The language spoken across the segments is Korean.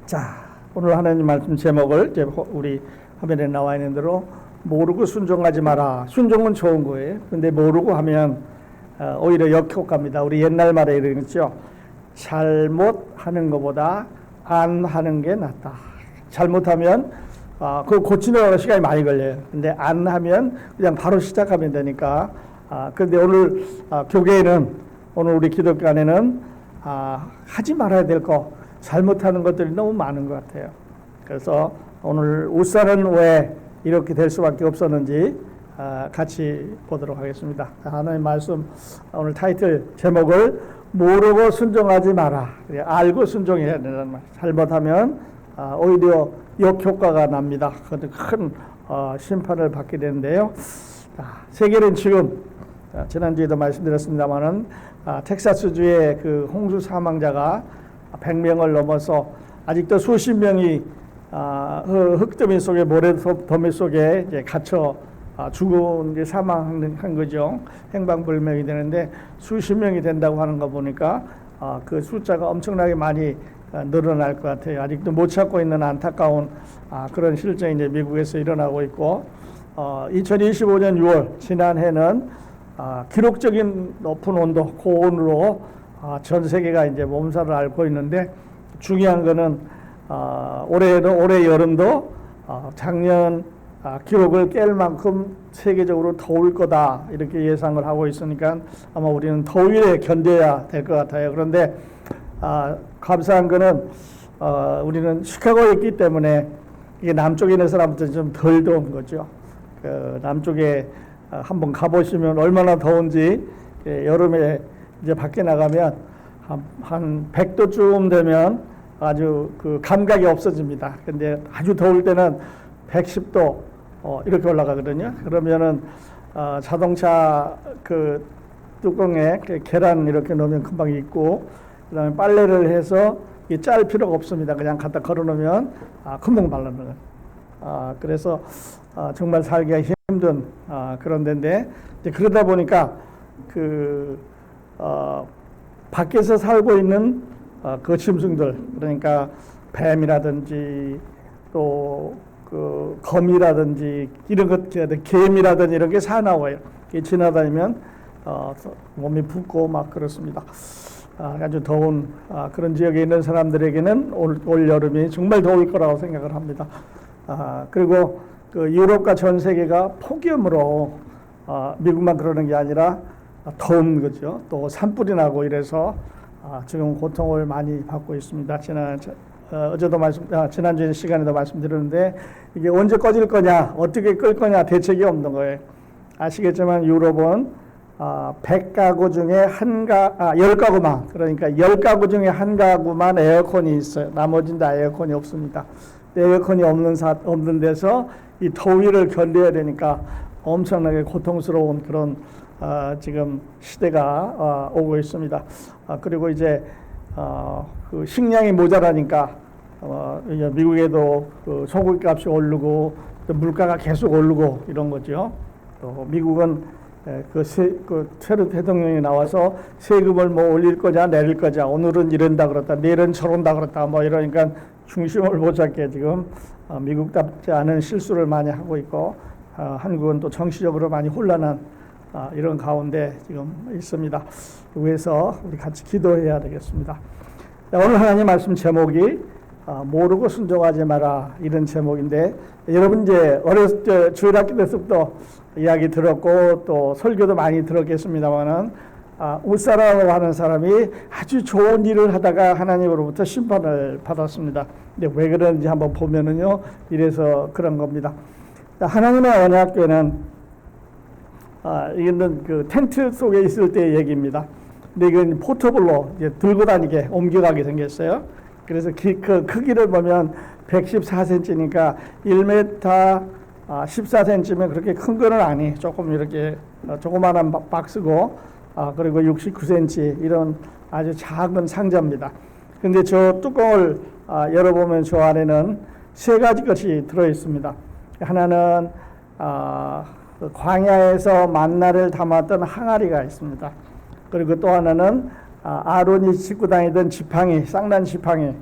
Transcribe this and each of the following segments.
자, 오늘 하나님 말씀 제목을 이제 우리 화면에 나와 있는 대로 모르고 순종하지 마라. 순종은 좋은 거예요. 근데 모르고 하면 오히려 역효과입니다. 우리 옛날 말에 이러죠. 잘못하는 것보다 안 하는 게 낫다. 잘못하면 그거 고치느라 시간이 많이 걸려요. 근데 안 하면 그냥 바로 시작하면 되니까. 그런데 오늘 교계에는, 오늘 우리 기독교 안에는 하지 말아야 될 거, 잘못하는 것들이 너무 많은 것 같아요. 그래서 오늘 울산은 왜 이렇게 될 수밖에 없었는지 같이 보도록 하겠습니다. 하나님 말씀, 오늘 타이틀 제목을 모르고 순종하지 마라. 알고 순종해야 된다는 말. 잘못하면 오히려 역효과가 납니다. 큰 심판을 받게 되는데요. 세계는 지금 지난주에도 말씀드렸습니다만은 텍사스주의 그 홍수 사망자가 100명을 넘어서 아직도 수십 명이 흙더미 속에, 모래더미 속에 이제 갇혀 죽은 게 사망한 거죠. 행방불명이 되는데 수십 명이 된다고 하는 거 보니까 그 숫자가 엄청나게 많이 늘어날 것 같아요. 아직도 못 찾고 있는 안타까운 그런 실정이 이제 미국에서 일어나고 있고, 2025년 6월 지난해는 기록적인 높은 온도, 고온으로 전 세계가 이제 몸살을 앓고 있는데, 중요한 거는 올해 여름도 작년 기록을 깰 만큼 세계적으로 더울 거다 이렇게 예상을 하고 있으니까 아마 우리는 더위에 견뎌야 될 것 같아요. 그런데 감사한 거는 우리는 시카고에 있기 때문에 이게 남쪽에 있는 사람들은 좀 덜 더운 거죠. 그 남쪽에 한번 가보시면 얼마나 더운지, 여름에 이제 밖에 나가면 한 100도쯤 되면 아주 그 감각이 없어집니다. 근데 아주 더울 때는 110도 이렇게 올라가거든요. 그러면은 자동차 그 뚜껑에 계란 이렇게 넣으면 금방 익고, 그다음에 빨래를 해서 짤 필요가 없습니다. 그냥 갖다 걸어놓으면 금방 말라요. 그래서 정말 살기가 힘든 그런 데인데, 이제 그러다 보니까 밖에서 살고 있는 그 짐승들, 그러니까 뱀이라든지 또 그 거미라든지 이런 것, 개미라든지 이런 게 사나워요. 지나다니면 몸이 붓고 막 그렇습니다. 아주 더운 그런 지역에 있는 사람들에게는 올 여름이 정말 더울 거라고 생각을 합니다. 그리고 그 유럽과 전 세계가 폭염으로, 미국만 그러는 게 아니라 더운 거죠. 또 산불이 나고 이래서 지금 고통을 많이 받고 있습니다. 지난주 시간에도 말씀드렸는데, 이게 언제 꺼질 거냐, 어떻게 끌 거냐 대책이 없는 거예요. 아시겠지만 유럽은 100가구 중에 10가구만, 그러니까 10가구 중에 1가구만 에어컨이 있어요. 나머지는 다 에어컨이 없습니다. 에어컨이 없는 데서 이 더위를 견뎌야 되니까 엄청나게 고통스러운 그런 지금 시대가 오고 있습니다. 그리고 이제 그 식량이 모자라니까 미국에도 그 소고기 값이 오르고 또 물가가 계속 오르고 이런 거죠. 또 미국은 트럼프 대통령이 나와서 세금을 뭐 올릴 거냐 내릴 거냐, 오늘은 이런다 그렇다, 내일은 저런다 그렇다 뭐 이러니까 중심을 못 잡게 지금 미국답지 않은 실수를 많이 하고 있고, 한국은 또 정치적으로 많이 혼란한 이런 가운데 지금 있습니다. 위해서 우리 같이 기도해야 되겠습니다. 오늘 하나님 말씀 제목이 모르고 순종하지 마라, 이런 제목인데, 여러분 이제 어렸을 때 주일학교 때부터 이야기 들었고 또 설교도 많이 들었겠습니다만은, 웃사라고 하는 사람이 아주 좋은 일을 하다가 하나님으로부터 심판을 받았습니다. 근데 왜 그런지 한번 보면은요, 이래서 그런 겁니다. 하나님의 언약궤는 이거는 그 텐트 속에 있을 때의 얘기입니다. 근데 이건 포터블로 이제 들고 다니게 옮겨가게 생겼어요. 그래서 그 크기를 보면 114cm니까 1m 14cm면 그렇게 큰 거는 아니, 조금 이렇게 조그마한 박스고, 그리고 69cm 이런 아주 작은 상자입니다. 근데 저 뚜껑을 열어보면 저 안에는 세 가지 것이 들어 있습니다. 하나는 광야에서 만나를 담았던 항아리가 있습니다. 그리고 또 하나는 아론이 싣고 다니던 지팡이, 쌍난 지팡이,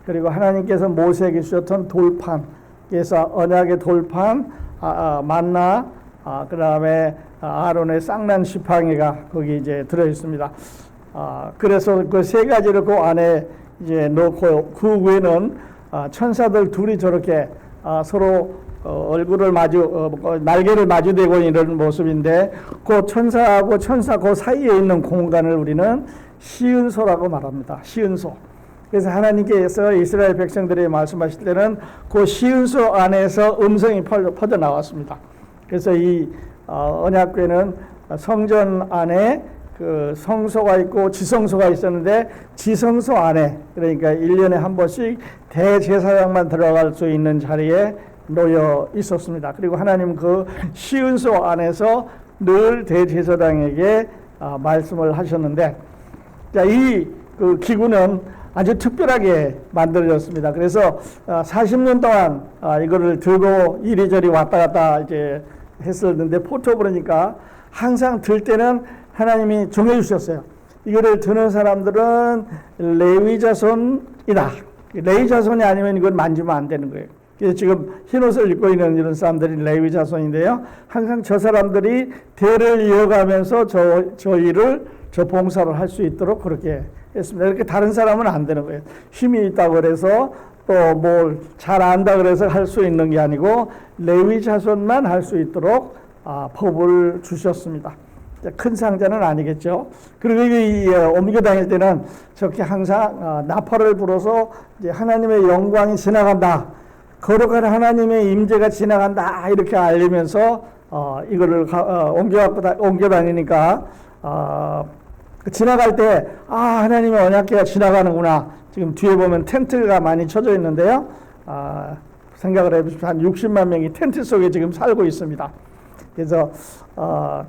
그리고 하나님께서 모세에게 주셨던 돌판, 그래서 언약의 돌판, 만나, 그 다음에 아론의 쌍난 지팡이가 거기 이제 들어 있습니다. 그래서 그 세 가지를 그 안에 이제 넣고 그 위에는 천사들 둘이 저렇게 서로 얼굴을 날개를 마주대고 있는 모습인데 그 천사하고 천사 그 사이에 있는 공간을 우리는 시은소라고 말합니다. 시은소. 그래서 하나님께서 이스라엘 백성들이 말씀하실 때는 그 시은소 안에서 음성이 퍼져 나왔습니다. 그래서 이 언약궤는 성전 안에 그 성소가 있고 지성소가 있었는데 지성소 안에, 그러니까 1년에 한 번씩 대제사장만 들어갈 수 있는 자리에 놓여 있었습니다. 그리고 하나님 그 시은소 안에서 늘 대제사장에게 말씀을 하셨는데, 자, 이 그 기구는 아주 특별하게 만들어졌습니다. 그래서 40년 동안 이거를 들고 이리저리 왔다 갔다 이제 했었는데 포토브로니까 항상 들 때는 하나님이 정해 주셨어요. 이거를 드는 사람들은 레위 자손이다. 레위 자손이 아니면 이걸 만지면 안 되는 거예요. 그래서 지금 흰옷을 입고 있는 이런 사람들이 레위 자손인데요. 항상 저 사람들이 대를 이어가면서 저 일을, 저 봉사를 할 수 있도록 그렇게 했습니다. 이렇게 다른 사람은 안 되는 거예요. 힘이 있다고 그래서 또 뭘 잘 안다 그래서 할 수 있는 게 아니고 레위 자손만 할 수 있도록 법을 주셨습니다. 큰 상자는 아니겠죠. 그리고 옮겨 다닐 때는 저렇게 항상 나팔을 불어서 이제 하나님의 영광이 지나간다, 거룩한 하나님의 임재가 지나간다, 이렇게 알리면서 이거를 옮겨 다니니까 지나갈 때 하나님의 언약궤가 지나가는구나. 지금 뒤에 보면 텐트가 많이 쳐져 있는데요. 생각을 해보십시오. 한 60만 명이 텐트 속에 지금 살고 있습니다. 그래서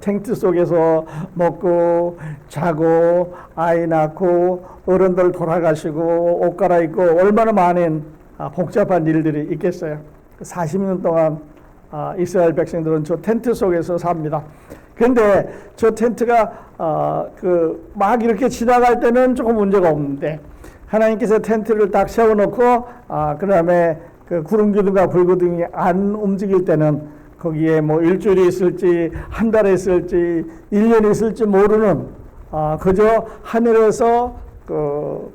텐트 속에서 먹고 자고 아이 낳고 어른들 돌아가시고 옷 갈아입고 얼마나 많은 복잡한 일들이 있겠어요. 40년 동안 이스라엘 백성들은 저 텐트 속에서 삽니다. 그런데 저 텐트가 막 이렇게 지나갈 때는 조금 문제가 없는데 하나님께서 텐트를 딱 세워놓고 그 다음에 그 구름 기둥과 불 기둥이 안 움직일 때는 거기에 뭐 일주일이 있을지 한 달이 있을지 1년이 있을지 모르는 그저 하늘에서 그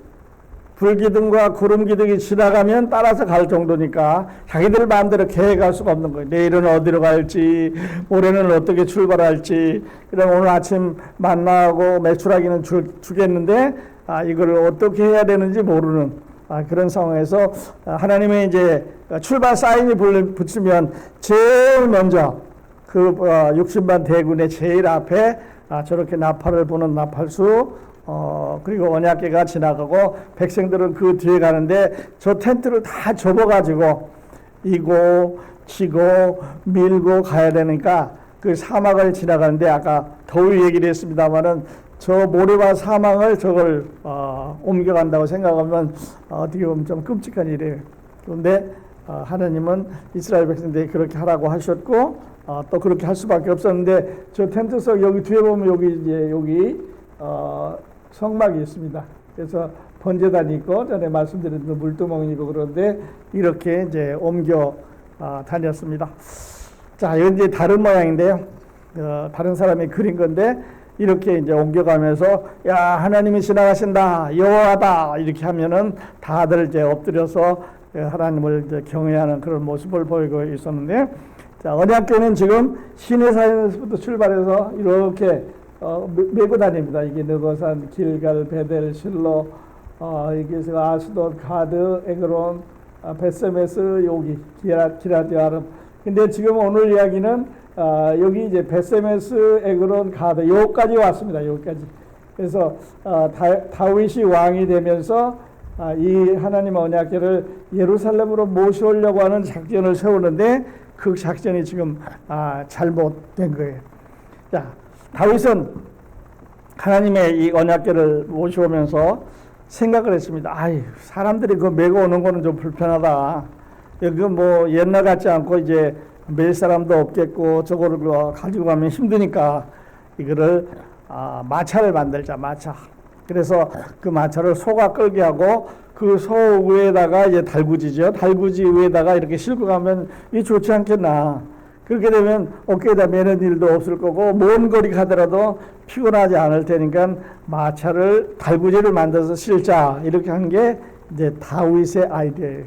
불기둥과 구름기둥이 지나가면 따라서 갈 정도니까 자기들 마음대로 계획할 수가 없는 거예요. 내일은 어디로 갈지, 모레는 어떻게 출발할지, 그럼 오늘 아침 만나고 매출하기는 주겠는데 이걸 어떻게 해야 되는지 모르는 그런 상황에서 하나님의 이제 출발 사인이 붙으면 제일 먼저 그 60만 대군의 제일 앞에 저렇게 나팔을 부는 나팔수, 그리고 언약궤가 지나가고 백성들은 그 뒤에 가는데 저 텐트를 다 접어가지고 이고 지고 밀고 가야 되니까 그 사막을 지나가는데 아까 더위 얘기를 했습니다만은 저 모래와 사망을 저걸 옮겨간다고 생각하면 어떻게 보면 좀 끔찍한 일이에요. 그런데 하나님은 이스라엘 백성들이 그렇게 하라고 하셨고 또 그렇게 할 수밖에 없었는데 저 텐트 속 여기 뒤에 보면 여기 성막이 있습니다. 그래서 번제단이 있고 전에 말씀드린 물두멍이 있고 그런데 이렇게 이제 옮겨 다녔습니다. 자, 이건 이제 다른 모양인데요. 다른 사람이 그린 건데 이렇게 이제 옮겨가면서 야 하나님이 지나가신다, 여호와다 이렇게 하면은 다들 이제 엎드려서 하나님을 이제 경외하는 그런 모습을 보이고 있었는데, 자 언약궤는 지금 시내산에서부터 출발해서 이렇게 메고 다닙니다. 이게 느고산, 길갈, 베델, 실로, 여기서 아스돗, 가드, 에그론, 베세메스, 여기 기라디아름. 근데 지금 오늘 이야기는 여기 이제 베세메스, 에그론, 가드 여기까지 왔습니다. 여기까지. 그래서 다윗이 왕이 되면서 이 하나님 언약궤를 예루살렘으로 모셔오려고 하는 작전을 세우는데 그 작전이 지금 잘못된 거예요. 자, 다윗은 하나님의 이 언약궤를 모셔오면서 생각을 했습니다. 사람들이 그거 메고 오는 거는 좀 불편하다. 그 뭐 옛날 같지 않고 이제 매일 사람도 없겠고 저거를 가지고 가면 힘드니까 이거를 마차를 만들자, 마차. 그래서 그 마차를 소가 끌게 하고 그 소 위에다가 이제 달구지죠. 달구지 위에다가 이렇게 싣고 가면 이 좋지 않겠나. 그렇게 되면 어깨에다 매는 일도 없을 거고 먼 거리 가더라도 피곤하지 않을 테니까 마차를 달구지를 만들어서 실자 이렇게 한 게 이제 다윗의 아이디어예요.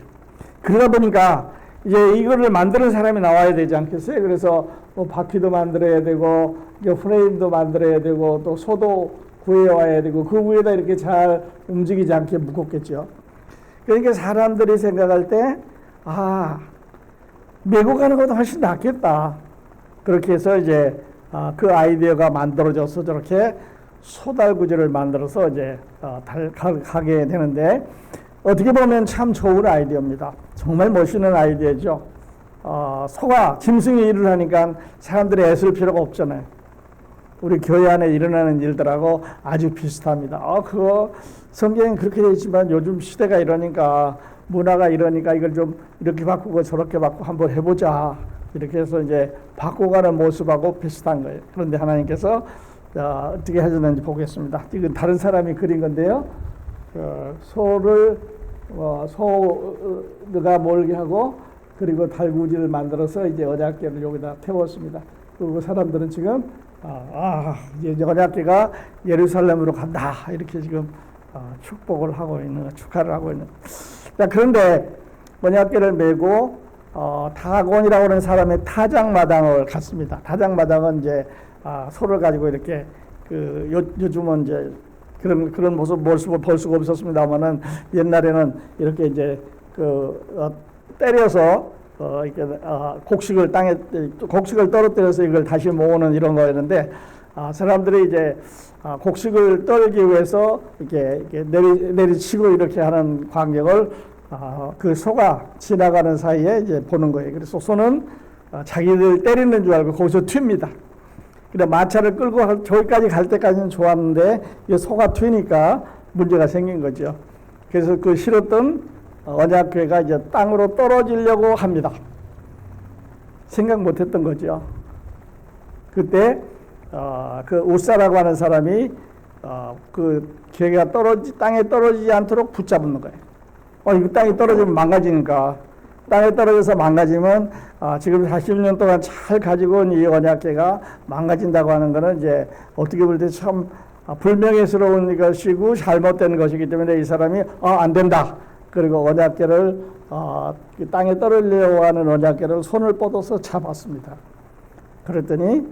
그러다 보니까 이제 이거를 만드는 사람이 나와야 되지 않겠어요? 그래서 뭐 바퀴도 만들어야 되고 이제 프레임도 만들어야 되고 또 소도 구해와야 되고 그 위에다 이렇게 잘 움직이지 않게 묶었겠죠. 그러니까 사람들이 생각할 때 메고 가는 것도 훨씬 낫겠다. 그렇게 해서 이제 그 아이디어가 만들어져서 저렇게 소달구지를 만들어서 이제 가게 되는데 어떻게 보면 참 좋은 아이디어입니다. 정말 멋있는 아이디어죠. 소가 짐승이 일을 하니까 사람들이 애쓸 필요가 없잖아요. 우리 교회 안에 일어나는 일들하고 아주 비슷합니다. 그거 성경은 그렇게 되어 있지만 요즘 시대가 이러니까 문화가 이러니까 이걸 좀 이렇게 바꾸고 저렇게 바꾸고 한번 해보자. 이렇게 해서 이제 바꿔가는 모습하고 비슷한 거예요. 그런데 하나님께서 어떻게 하셨는지 보겠습니다. 이건 다른 사람이 그린 건데요. 소가 몰게 하고 그리고 달구지를 만들어서 이제 언약궤를 여기다 태웠습니다. 그리고 사람들은 지금 이제 언약궤가 예루살렘으로 간다 이렇게 지금 축복을 하고 있는 축하를 하고 있는. 자, 그런데 언약궤를 메고 타곤이라고 하는 사람의 타작마당을 갔습니다. 타작마당은 이제 소를 가지고 이렇게 요즘은 이제 그런 모습을 볼 수가 없었습니다만은 옛날에는 이렇게 이제 때려서 이렇게 곡식을 떨어뜨려서 이걸 다시 모으는 이런 거였는데 사람들이 이제 곡식을 떨기 위해서 이렇게 내리치고 이렇게 하는 광경을 그 소가 지나가는 사이에 이제 보는 거예요. 그래서 소는 자기들 때리는 줄 알고 거기서 튑니다. 그래 마차를 끌고 저기까지 갈 때까지는 좋았는데 이 소가 튀니까 문제가 생긴 거죠. 그래서 그 실었던 언약궤가 이제 땅으로 떨어지려고 합니다. 생각 못했던 거죠. 그때 그 우사라고 하는 사람이 그 궤가 땅에 떨어지지 않도록 붙잡는 거예요. 이거 땅에 떨어지면 망가지니까. 땅에 떨어져서 망가지면 지금 40년 동안 잘 가지고 온 이 언약궤가 망가진다고 하는 것은 이제 어떻게 볼 때 참 불명예스러운 것이고 잘못된 것이기 때문에 이 사람이 안 된다. 그리고 언약궤를 땅에 떨어지려고 하는 언약궤를 손을 뻗어서 잡았습니다. 그랬더니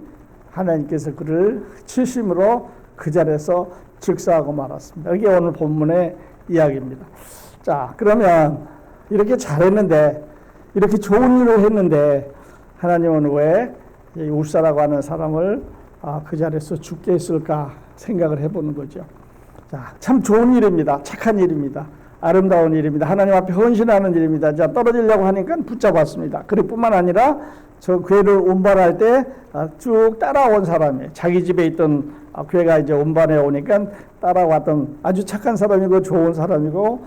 하나님께서 그를 치심으로 그 자리에서 즉사하고 말았습니다. 이게 오늘 본문의 이야기입니다. 자, 그러면 이렇게 잘했는데 이렇게 좋은 일을 했는데 하나님은 왜 울사라고 하는 사람을 그 자리에서 죽게 했을까 생각을 해보는 거죠. 자, 참 좋은 일입니다. 착한 일입니다. 아름다운 일입니다. 하나님 앞에 헌신하는 일입니다. 자, 떨어지려고 하니까 붙잡았습니다. 그럴 뿐만 아니라 저 궤를 운반할 때 쭉 따라온 사람이 자기 집에 있던 궤가 이제 운반해 오니까 따라왔던 아주 착한 사람이고 좋은 사람이고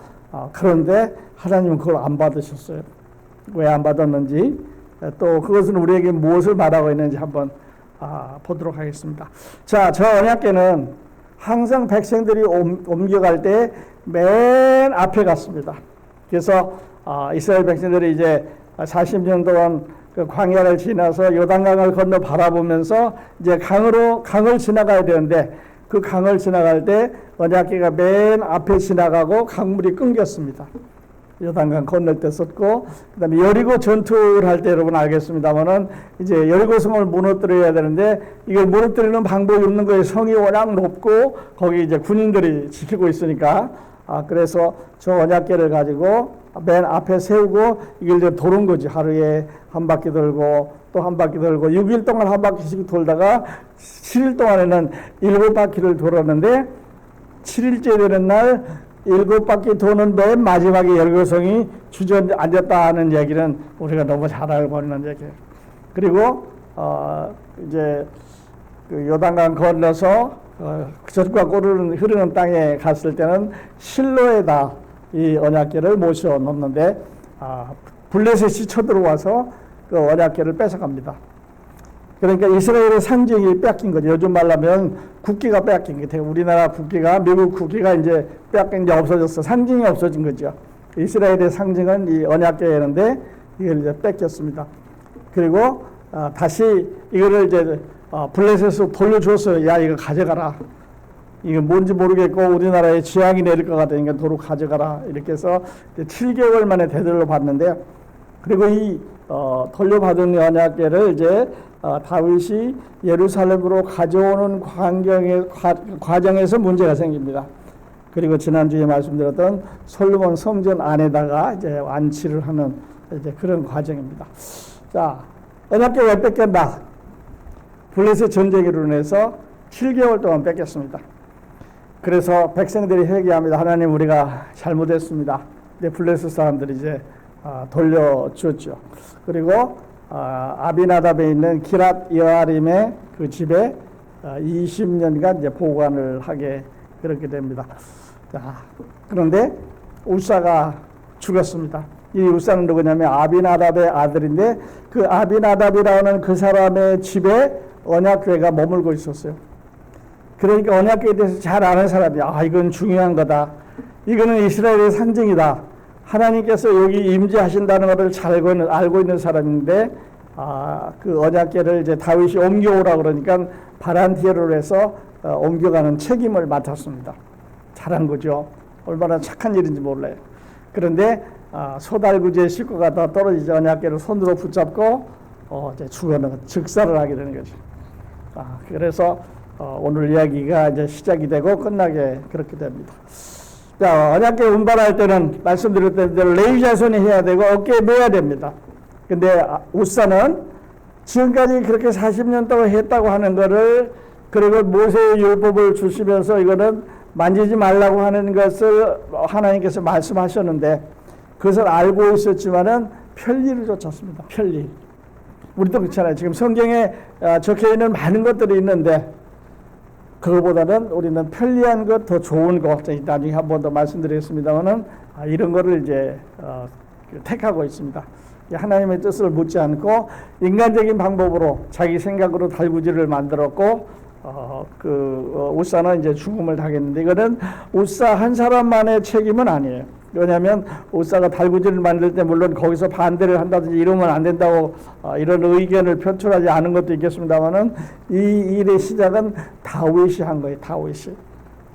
그런데 하나님은 그걸 안 받으셨어요. 왜 안 받았는지 또 그것은 우리에게 무엇을 말하고 있는지 한번 보도록 하겠습니다. 자, 저 언약궤는 항상 백성들이 옮겨갈 때 맨 앞에 갔습니다. 그래서 이스라엘 백성들이 이제 40년 동안 그 광야를 지나서 요단강을 건너 바라보면서 이제 강을 지나가야 되는데 그 강을 지나갈 때 언약궤가 맨 앞에 지나가고 강물이 끊겼습니다. 요단강 건널 때 썼고 그다음에 여리고 전투를 할 때 여러분 알겠습니다만은 이제 여리고성을 무너뜨려야 되는데 이걸 무너뜨리는 방법이 없는 거예요. 성이 워낙 높고 거기 이제 군인들이 지키고 있으니까 그래서 저 언약궤를 가지고 맨 앞에 세우고 이걸 이제 도는 거지. 하루에 한 바퀴 돌고 또 한 바퀴 돌고 6일 동안 한 바퀴씩 돌다가 7일 동안에는 7바퀴를 돌았는데 7일째 되는 날 7바퀴 도는 맨 마지막에 여리고성이 주저앉았다 하는 얘기는 우리가 너무 잘 알고 있는 얘기예요. 그리고 이제 그 요단강 건너서 젖과 꿀이 흐르는 땅에 갔을 때는 실로에다 이 언약궤를 모셔 놓는데 블레셋이 쳐들어와서 그 언약궤를 뺏어갑니다. 그러니까 이스라엘의 상징이 뺏긴 거죠. 요즘 말하면 국기가 뺏긴 게 돼요. 우리나라 국기가, 미국 국기가 이제 뺏긴 게 없어졌어. 상징이 없어진 거죠. 이스라엘의 상징은 이 언약궤였는데 이걸 이제 뺏겼습니다. 그리고 다시 이거를 이제 블레셋으로 돌려줬어요. 야, 이거 가져가라. 이게 뭔지 모르겠고 우리나라에 지향이 내릴 것 같으니까 도로 가져가라. 이렇게 해서 7개월 만에 되돌려 받는데, 그리고 이 돌려받은 언약궤를 이제 다윗이 예루살렘으로 가져오는 과정에서 문제가 생깁니다. 그리고 지난주에 말씀드렸던 솔로몬 성전 안에다가 이제 안치를 하는 이제 그런 과정입니다. 자, 언약궤 왜 뺏겼나? 블레셋 전쟁으로 인해서 7개월 동안 뺏겼습니다. 그래서 백성들이 회개합니다. 하나님, 우리가 잘못했습니다. 근데 블레셋 사람들이 이제 돌려줬죠. 그리고 아비나답에 있는 기랏 여아림의 그 집에 20년간 이제 보관을 하게 그렇게 됩니다. 자, 그런데 우사가 죽었습니다. 이 우사는 누구냐면 아비나답의 아들인데, 그 아비나답이라는 그 사람의 집에 언약궤가 머물고 있었어요. 그러니까 언약궤에 대해서 잘 아는 사람이, 이건 중요한 거다. 이거는 이스라엘의 상징이다. 하나님께서 여기 임재하신다는 것을 잘 알고 있는 사람인데, 그 언약궤를 이제 다윗이 옮겨오라 그러니까 바란티에를 해서 옮겨가는 책임을 맡았습니다. 잘한 거죠. 얼마나 착한 일인지 몰라요. 그런데 소달구지의 식구가 다 떨어지자 언약궤를 손으로 붙잡고 이제 즉사를 하게 되는 거죠. 그래서 오늘 이야기가 이제 시작이 되고 끝나게 그렇게 됩니다. 자, 언약궤 운반할 때는 말씀드렸던 대로 레위 자손이 해야 되고 어깨에 메야 됩니다. 근데 우사는 지금까지 그렇게 40년 동안 했다고 하는 거를, 그리고 모세의 율법을 주시면서 이거는 만지지 말라고 하는 것을 하나님께서 말씀하셨는데, 그것을 알고 있었지만은 편리를 쫓았습니다. 편리. 우리도 그렇잖아요. 지금 성경에 적혀 있는 많은 것들이 있는데, 그거보다는 우리는 편리한 것, 더 좋은 것, 나중에 한 번 더 말씀드리겠습니다만은 이런 거를 이제 택하고 있습니다. 하나님의 뜻을 묻지 않고 인간적인 방법으로 자기 생각으로 달구지를 만들었고, 우사는 이제 죽음을 당했는데, 이거는 우사 한 사람만의 책임은 아니에요. 왜냐하면 우사가 달구지를 만들 때 물론 거기서 반대를 한다든지 이러면 안 된다고 이런 의견을 표출하지 않은 것도 있겠습니다만은, 이 일의 시작은 다윗이 한 거예요.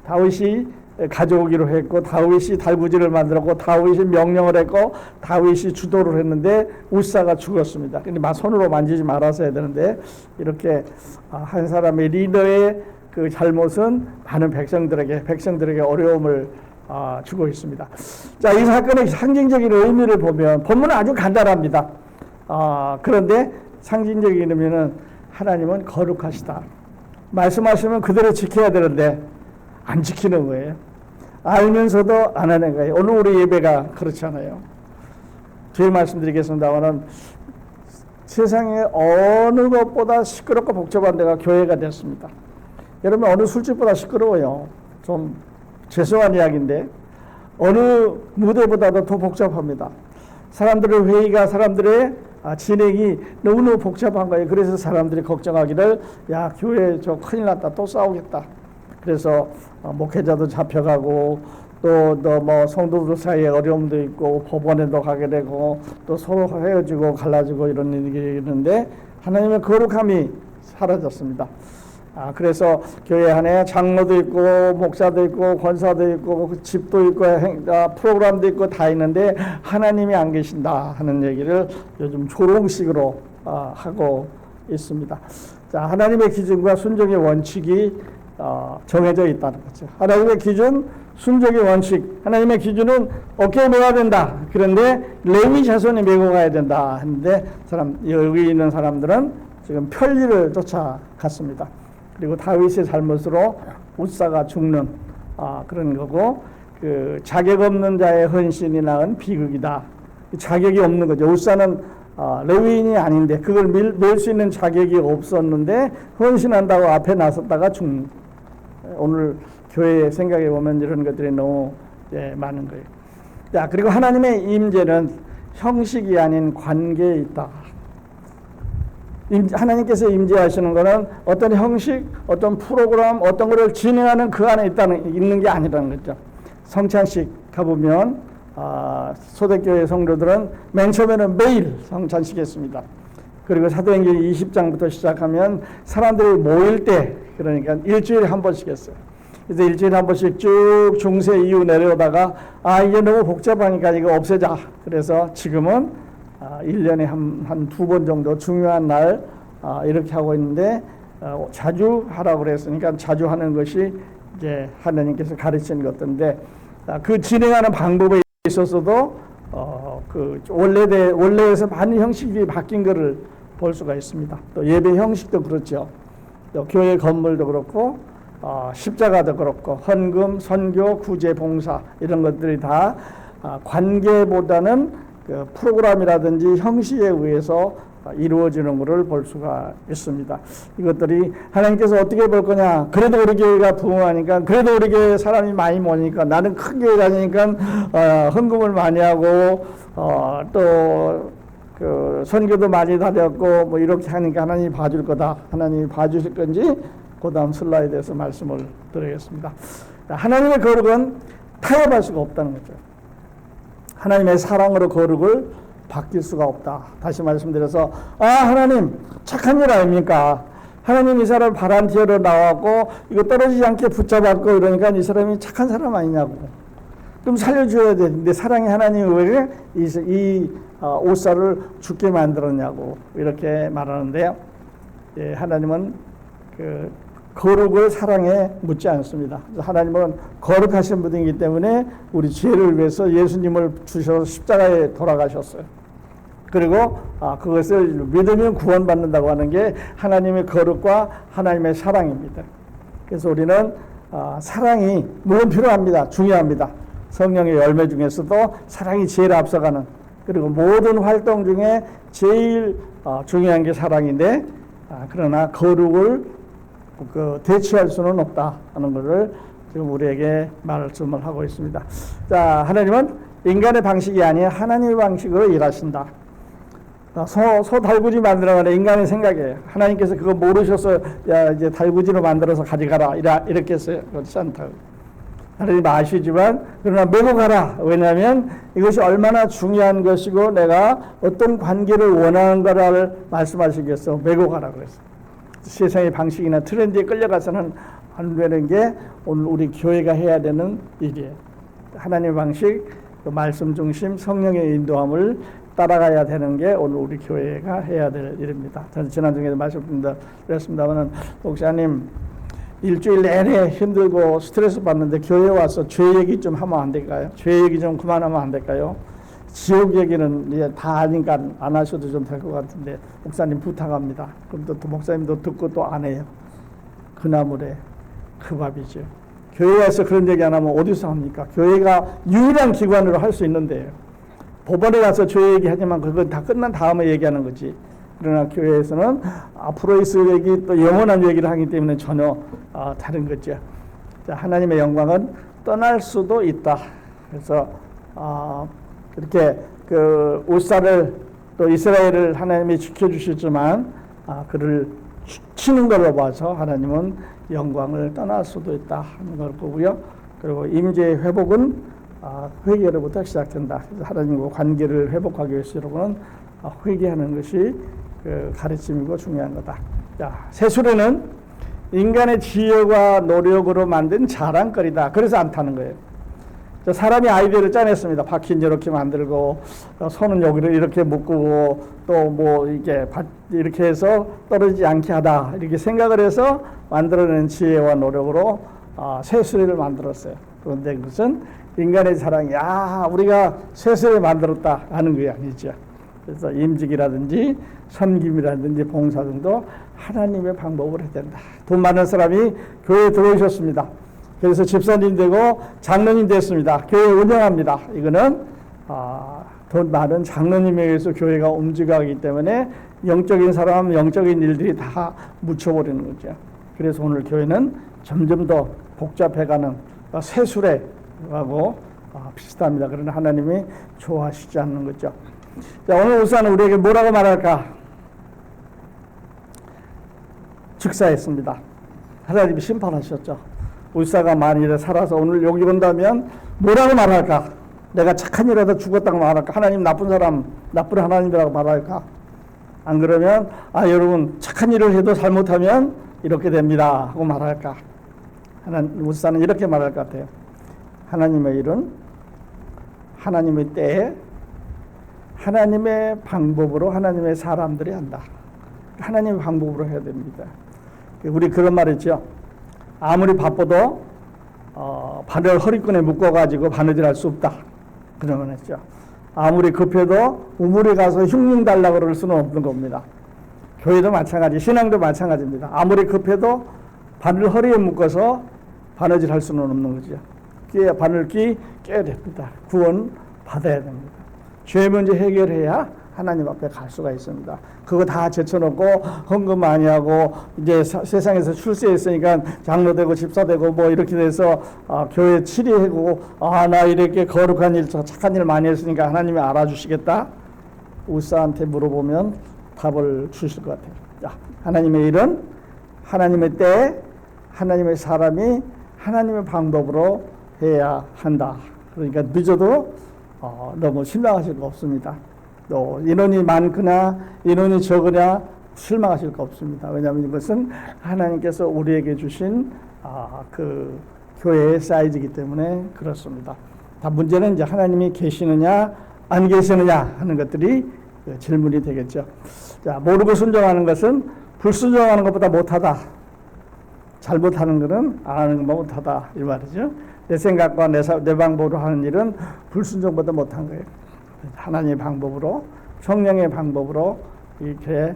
다윗이 가져오기로 했고, 다윗이 달구지를 만들었고, 다윗이 명령을 했고, 다윗이 주도를 했는데 우사가 죽었습니다. 근데 손으로 만지지 말아서 해야 되는데, 이렇게 한 사람의 리더의 그 잘못은 많은 백성들에게 어려움을 주고 있습니다. 자, 이 사건의 상징적인 의미를 보면 본문은 아주 간단합니다. 그런데 상징적인 의미는 하나님은 거룩하시다. 말씀하시면 그대로 지켜야 되는데 안 지키는 거예요. 알면서도 안 하는 거예요. 오늘 우리 예배가 그렇잖아요. 뒤에 말씀드리겠습니다만은 세상에 어느 것보다 시끄럽고 복잡한 데가 교회가 됐습니다. 여러분, 어느 술집보다 시끄러워요. 좀 죄송한 이야기인데 어느 무대보다도 더 복잡합니다. 사람들의 회의가, 사람들의 진행이 너무너무 복잡한 거예요. 그래서 사람들이 걱정하기를, 야, 교회 저 큰일 났다, 또 싸우겠다. 그래서 목회자도 잡혀가고, 또 뭐 성도들 사이에 어려움도 있고, 법원에도 가게 되고, 또 서로 헤어지고 갈라지고 이런 일이 있는데 하나님의 거룩함이 사라졌습니다. 그래서 교회 안에 장로도 있고, 목사도 있고, 권사도 있고, 집도 있고, 프로그램도 있고 다 있는데 하나님이 안 계신다 하는 얘기를 요즘 조롱식으로 하고 있습니다. 자, 하나님의 기준과 순종의 원칙이 정해져 있다는 거죠. 하나님의 기준, 순종의 원칙. 하나님의 기준은 어깨에 메야 된다. 그런데 레위 자손이 메고 가야 된다 하는데, 여기 있는 사람들은 지금 편리를 쫓아갔습니다. 그리고 다윗의 잘못으로 우사가 죽는 그런 거고, 그 자격 없는 자의 헌신이 낳은 비극이다. 자격이 없는 거죠. 우사는 레위인이 아닌데 그걸 맬 수 있는 자격이 없었는데 헌신한다고 앞에 나섰다가 죽는. 오늘 교회 생각해 보면 이런 것들이 너무 많은 거예요. 자, 그리고 하나님의 임재는 형식이 아닌 관계에 있다. 하나님께서 임재하시는 것은 어떤 형식, 어떤 프로그램, 어떤 것을 진행하는 그 안에 있는 게 아니라는 거죠. 성찬식 가보면 초대교회 성도들은 맨 처음에는 매일 성찬식 했습니다. 그리고 사도행전 20장부터 시작하면 사람들이 모일 때, 그러니까 일주일에 한 번씩 했어요. 그래서 일주일에 한 번씩 쭉 중세 이후 내려오다가 이게 너무 복잡하니까 이거 없애자. 그래서 지금은 1년에 한 두 번 정도 중요한 날 이렇게 하고 있는데 자주 하라고 그랬으니까 자주 하는 것이 이제 하나님께서 가르치는 것인데 그 진행하는 방법에 있어서도 그 원래에서 많은 형식이 바뀐 것을 볼 수가 있습니다. 또 예배 형식도 그렇죠. 또 교회 건물도 그렇고 십자가도 그렇고 헌금, 선교, 구제, 봉사 이런 것들이 다 관계보다는 그 프로그램이라든지 형식에 의해서 이루어지는 것을 볼 수가 있습니다. 이것들이 하나님께서 어떻게 볼 거냐. 그래도 우리 교회가 부흥하니까, 그래도 우리 교회 사람이 많이 모이니까, 나는 큰 교회 다니니까 헌금을 많이 하고 또 그 선교도 많이 다녔고 뭐 이렇게 하니까 하나님이 봐줄 거다. 하나님이 봐주실 건지 그 다음 슬라이드에서 말씀을 드리겠습니다. 하나님의 거룩은 타협할 수가 없다는 거죠. 하나님의 사랑으로 거룩을 바뀔 수가 없다. 다시 말씀드려서 하나님 착한 일 아닙니까? 하나님 이 사람 바란티어로 나왔고 이거 떨어지지 않게 붙잡았고 이러니까 이 사람이 착한 사람 아니냐고. 좀 살려줘야 되는데 사랑의 하나님이 왜 이 옷살을 죽게 만들었냐고 이렇게 말하는데요. 예, 하나님은 그 거룩을 사랑에 묻지 않습니다. 하나님은 거룩하신 분이기 때문에 우리 죄를 위해서 예수님을 주셔서 십자가에 돌아가셨어요. 그리고 그것을 믿으면 구원받는다고 하는 게 하나님의 거룩과 하나님의 사랑입니다. 그래서 우리는 사랑이 물론 필요합니다. 중요합니다. 성령의 열매 중에서도 사랑이 제일 앞서가는, 그리고 모든 활동 중에 제일 중요한 게 사랑인데 그러나 거룩을 대체할 수는 없다 하는 것을 지금 우리에게 말씀을 하고 있습니다. 자, 하나님은 인간의 방식이 아니라 하나님의 방식으로 일하신다. 소 달구지 만들어가는 인간의 생각이에요. 하나님께서 그거 모르셔서 이제 달구지로 만들어서 가져가라 이렇게 했어요. 그렇지 않다고. 하나님 아시지만 그러나 메고 가라. 왜냐하면 이것이 얼마나 중요한 것이고 내가 어떤 관계를 원하는가를 말씀하시겠어. 메고 가라 그랬어요. 세상의 방식이나 트렌드에 끌려가서는 안 되는 게 오늘 우리 교회가 해야 되는 일이에요. 하나님의 방식, 말씀 중심, 성령의 인도함을 따라가야 되는 게 오늘 우리 교회가 해야 될 일입니다. 저는 지난주에도 말씀드렸습니다만 목사님 일주일 내내 힘들고 스트레스 받는데 교회 와서 죄 얘기 좀 하면 안 될까요? 죄 얘기 좀 그만하면 안 될까요? 지옥 얘기는 이제 다 아니까 안 하셔도 좀 될 것 같은데 목사님 부탁합니다. 그럼 또 목사님도 듣고 또 안 해요. 그 나물에 그 밥이죠. 교회 와서 그런 얘기 안 하면 어디서 합니까? 교회가 유일한 기관으로 할 수 있는데요. 법원에 가서 죄 얘기하지만 그건 다 끝난 다음에 얘기하는 거지. 그러나 교회에서는 앞으로 있을 얘기 또 영원한 얘기를 하기 때문에 전혀 다른 거죠. 자, 하나님의 영광은 떠날 수도 있다. 그래서 이렇게 그 울사를 또 이스라엘을 하나님이 지켜주시지만 그를 치는 걸로 봐서 하나님은 영광을 떠날 수도 있다 하는 걸 보고요. 그리고 임재의 회복은 회개로부터 시작된다. 그래서 하나님과 관계를 회복하기 위해서 여러분은 회개하는 것이 그 가르침이고 중요한 거다. 자, 세수레는 인간의 지혜와 노력으로 만든 자랑거리다. 그래서 안 타는 거예요. 사람이 아이디어를 짜냈습니다. 바퀴는 이렇게 만들고 손은 여기를 이렇게 묶고 또 뭐 이렇게 해서 떨어지지 않게 하다 이렇게 생각을 해서 만들어낸 지혜와 노력으로 세수레를 만들었어요. 그런데 그것은 인간의 자랑이 우리가 세수레를 만들었다 하는 게 아니죠. 그래서 임직이라든지 섬김이라든지 봉사 등도 하나님의 방법으로 해야 된다. 돈 많은 사람이 교회에 들어오셨습니다. 그래서 집사님 되고 장로님 됐습니다. 교회 운영합니다. 이거는 돈 많은 장로님에 의해서 교회가 움직이기 때문에 영적인 사람, 영적인 일들이 다 묻혀버리는 거죠. 그래서 오늘 교회는 점점 더 복잡해가는 세수레하고 비슷합니다. 그러나 하나님이 좋아하시지 않는 거죠. 자, 오늘 우선 우리에게 뭐라고 말할까? 즉사했습니다. 하나님이 심판하셨죠. 울사가 만일에 살아서 오늘 여기 온다면 뭐라고 말할까? 내가 착한 일하다 죽었다고 말할까? 하나님 나쁜 사람, 나쁜 하나님이라고 말할까? 안 그러면 여러분 착한 일을 해도 잘못하면 이렇게 됩니다 하고 말할까? 울사는 이렇게 말할 것 같아요. 하나님의 일은 하나님의 때에 하나님의 방법으로 하나님의 사람들이 한다. 하나님의 방법으로 해야 됩니다. 우리 그런 말 있죠. 아무리 바빠도 바늘 허리끈에 묶어가지고 바느질할 수 없다. 그런 건 했죠. 아무리 급해도 우물에 가서 흉링 달라고 그럴 수는 없는 겁니다. 교회도 마찬가지, 신앙도 마찬가지입니다. 아무리 급해도 바늘 허리에 묶어서 바느질 할 수는 없는 거죠. 바늘기 깨야 됩니다. 구원 받아야 됩니다. 죄 문제 해결해야 하나님 앞에 갈 수가 있습니다. 그거 다 제쳐놓고 헌금 많이 하고 이제 세상에서 출세했으니까 장로되고 집사되고 뭐 이렇게 돼서 교회 치리하고 나 이렇게 거룩한 일, 착한 일 많이 했으니까 하나님이 알아주시겠다. 울사한테 물어보면 답을 주실 것 같아요. 자, 하나님의 일은 하나님의 때에 하나님의 사람이 하나님의 방법으로 해야 한다. 그러니까 늦어도 너무 실망하실 거 없습니다. 또 인원이 많거나 인원이 적으냐 실망하실 거 없습니다. 왜냐하면 이것은 하나님께서 우리에게 주신 그 교회의 사이즈이기 때문에 그렇습니다. 다 문제는 이제 하나님이 계시느냐 안 계시느냐 하는 것들이 질문이 되겠죠. 자, 모르고 순종하는 것은 불순종하는 것보다 못하다. 잘못하는 것은 안 하는 것보다 못하다 이 말이죠. 내 생각과 내 방법으로 하는 일은 불순종보다 못한 거예요. 하나님의 방법으로, 성령의 방법으로 이렇게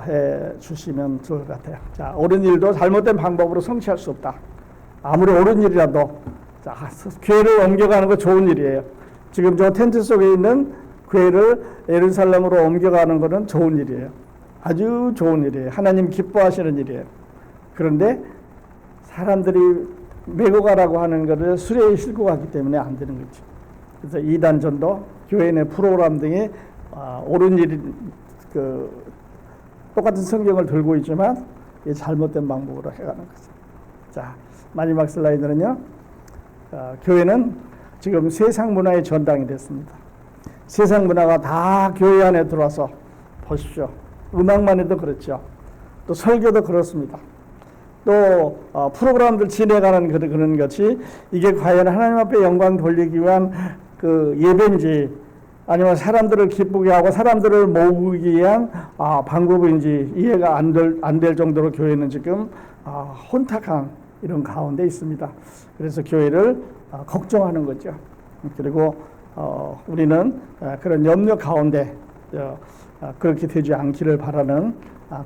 해 주시면 좋을 것 같아요. 자, 옳은 일도 잘못된 방법으로 성취할 수 없다. 아무리 옳은 일이라도, 자, 교회를 옮겨가는 거 좋은 일이에요. 지금 저 텐트 속에 있는 교회를 예루살렘으로 옮겨가는 것은 좋은 일이에요. 아주 좋은 일이에요. 하나님 기뻐하시는 일이에요. 그런데 사람들이 메고 가라고 하는 것을 수레에 싣고 가기 때문에 안 되는 거죠. 그래서 이단전도 교회 내 프로그램 등이 옳은 일이 똑같은 성경을 들고 있지만 잘못된 방법으로 해가는 거죠. 자, 마지막 슬라이드는요. 교회는 지금 세상 문화의 전당이 됐습니다. 세상 문화가 다 교회 안에 들어와서 보십시오. 음악만 해도 그렇죠. 또 설교도 그렇습니다. 또 프로그램들 진행하는 그런 것이 이게 과연 하나님 앞에 영광 돌리기 위한 그 예배인지 아니면 사람들을 기쁘게 하고 사람들을 모으기 위한 방법인지 이해가 안 될 정도로 교회는 지금 혼탁한 이런 가운데 있습니다. 그래서 교회를 걱정하는 거죠. 그리고 우리는 그런 염려 가운데 그렇게 되지 않기를 바라는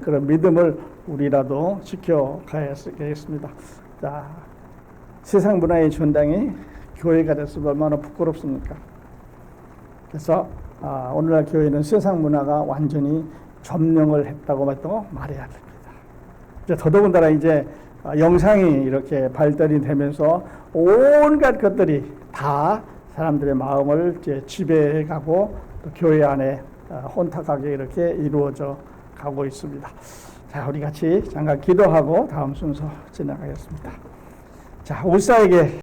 그런 믿음을 우리라도 지켜가야겠습니다. 자, 세상 문화의 전당이 교회가 됐으면 얼마나 부끄럽습니까? 그래서 오늘날 교회는 세상 문화가 완전히 점령을 했다고 말해야 됩니다. 이제 더더군다나 이제 영상이 이렇게 발달이 되면서 온갖 것들이 다 사람들의 마음을 이제 지배해가고 또 교회 안에 혼탁하게 이렇게 이루어져 가고 있습니다. 자, 우리 같이 잠깐 기도하고 다음 순서 지나가겠습니다. 자, 울사에게